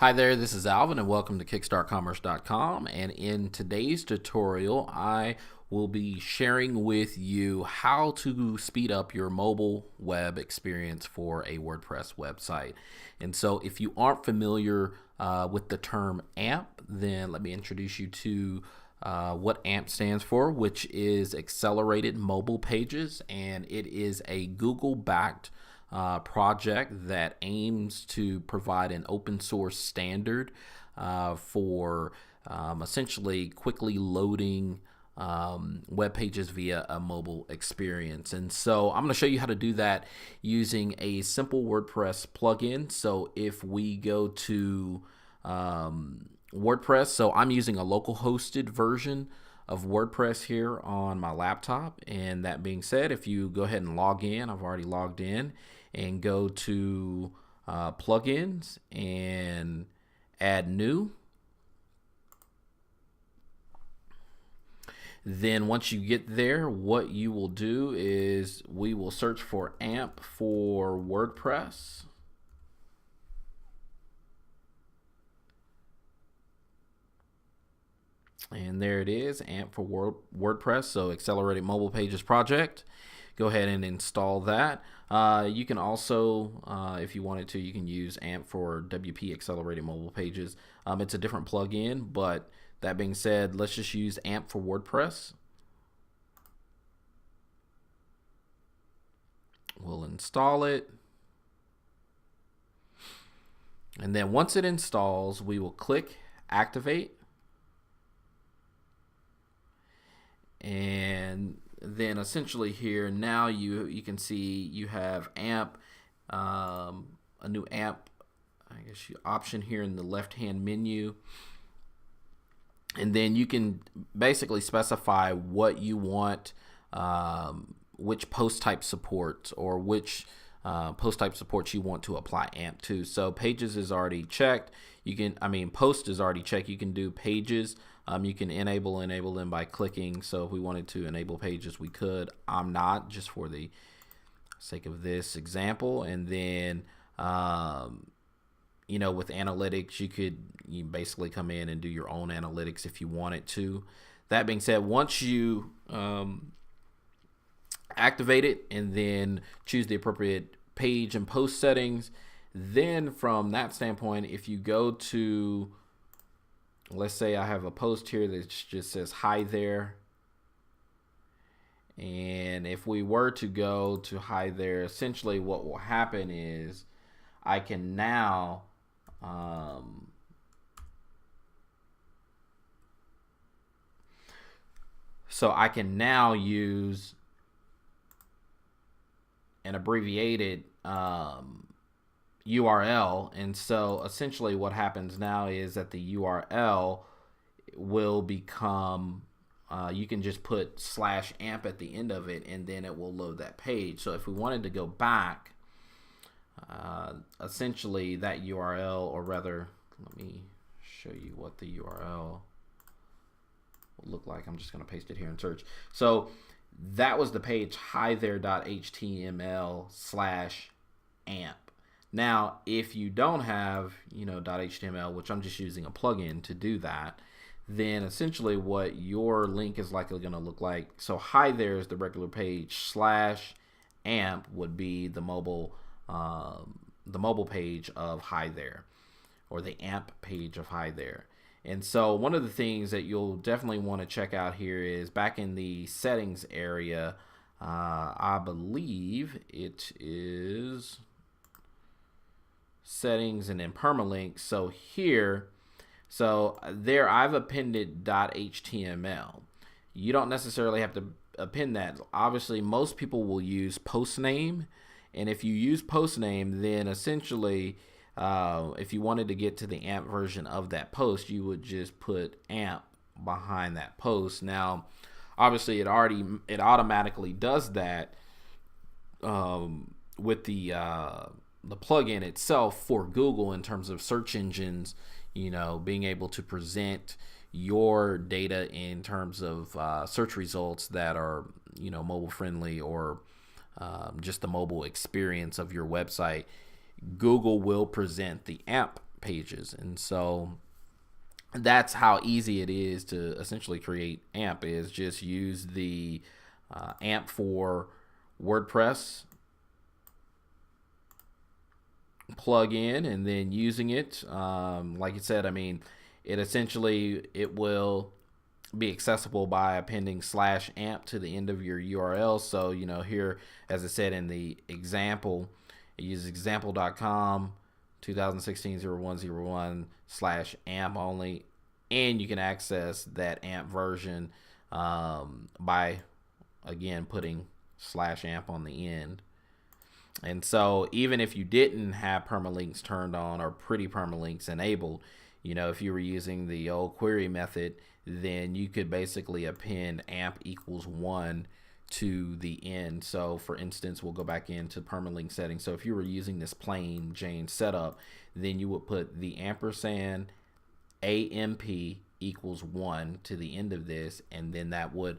Hi there, this is Alvin and welcome to kickstartcommerce.com, and in today's tutorial I will be sharing with you how to speed up your mobile web experience for a WordPress website. And so if you aren't familiar with the term AMP, then let me introduce you to what AMP stands for, which is Accelerated Mobile Pages, and it is a Google-backed project that aims to provide an open source standard for essentially quickly loading web pages via a mobile experience. And so I'm going to show you how to do that using a simple WordPress plugin. So if we go to WordPress, so I'm using a local hosted version of WordPress here on my laptop. And that being said, if you go ahead and log in, I've already logged in, and go to plugins and add new. Then once you get there, what you will do is we will search for AMP for WordPress. And there it is, AMP for WordPress, so Accelerated Mobile Pages Project. Go ahead and install that. You can also, if you wanted to, you can use AMP for WP Accelerated Mobile Pages. It's a different plugin, but that being said, let's just use AMP for WordPress. We'll install it. And then once it installs, we will click Activate. And then essentially here now you can see you have AMP, a new AMP option here in the left hand menu, and then you can basically specify what you want, which post type support or which post type supports you want to apply AMP to. So pages is already checked. Post is already checked. You can do pages. You can enable them by clicking. So if we wanted to enable pages, we could. I'm not, just for the sake of this example. And then with analytics, you basically come in and do your own analytics if you wanted to. That being said, once you activate it and then choose the appropriate page and post settings, then from that standpoint, if you go to, let's say I have a post here that just says hi there, and if we were to go to hi there, essentially what will happen is I can now use an abbreviated URL. And so essentially what happens now is that the URL will become, you can just put /amp at the end of it, and then it will load that page. So if we wanted to go back, essentially that URL, or rather, let me show you what the URL will look like. I'm just going to paste it here and search. So that was the page hithere.html/amp. Now, if you don't have, .html, which I'm just using a plugin to do that, then essentially what your link is likely going to look like. So hi there is the regular page, /amp would be the mobile page of hi there, or the AMP page of hi there. And so one of the things that you'll definitely want to check out here is back in the settings area. I believe it is settings and then permalinks. So here, there I've appended .html. You don't necessarily have to append that. Obviously, most people will use post name, and if you use post name, then essentially if you wanted to get to the AMP version of that post, you would just put AMP behind that post. Now, obviously, it automatically does that with the plugin itself for Google in terms of search engines, being able to present your data in terms of search results that are mobile friendly, or just the mobile experience of your website. Google will present the AMP pages. And so that's how easy it is to essentially create AMP, is just use the AMP for WordPress plug-in and then using it. Like I said, I mean, it will be accessible by appending /amp to the end of your URL. So, here, as I said in the example, I use example.com 2016-0101/amp only, and you can access that AMP version by, again, putting /amp on the end. And so even if you didn't have permalinks turned on or pretty permalinks enabled, if you were using the old query method, then you could basically append AMP equals 1 to the end. So for instance, we'll go back into permalink settings. So if you were using this plain Jane setup, then you would put the ampersand AMP equals 1 to the end of this, and then that would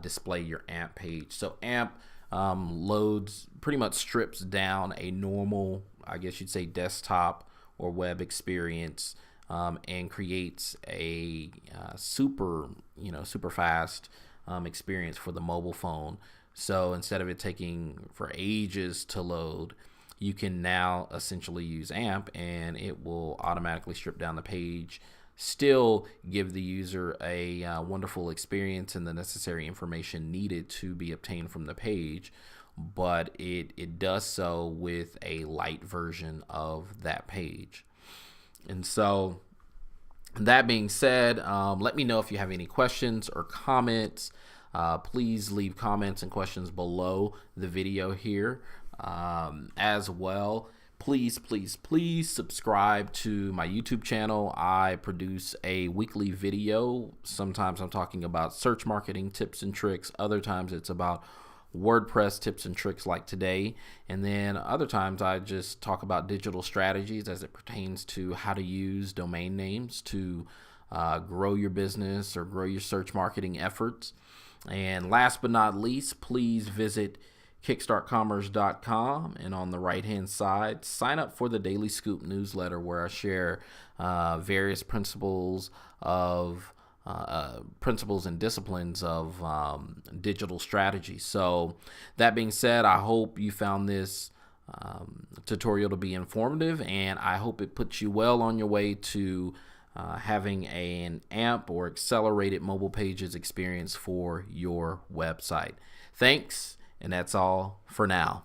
display your AMP page. So AMP loads, pretty much strips down a normal, I guess you'd say, desktop or web experience, and creates a super fast experience for the mobile phone. So instead of it taking for ages to load, you can now essentially use AMP and it will automatically strip down the page, still give the user a wonderful experience and the necessary information needed to be obtained from the page, but it does so with a light version of that page. And so that being said, let me know if you have any questions or comments. Please leave comments and questions below the video here. As well, please subscribe to my YouTube channel. I produce a weekly video. Sometimes I'm talking about search marketing tips and tricks. Other times it's about WordPress tips and tricks like today. And then other times I just talk about digital strategies as it pertains to how to use domain names to grow your business or grow your search marketing efforts. And last but not least, please visit kickstartcommerce.com, and on the right hand side, sign up for the Daily Scoop newsletter, where I share various principles and disciplines of digital strategy. So that being said, I hope you found this tutorial to be informative, and I hope it puts you well on your way to having an AMP or accelerated mobile pages experience for your website. Thanks. And that's all for now.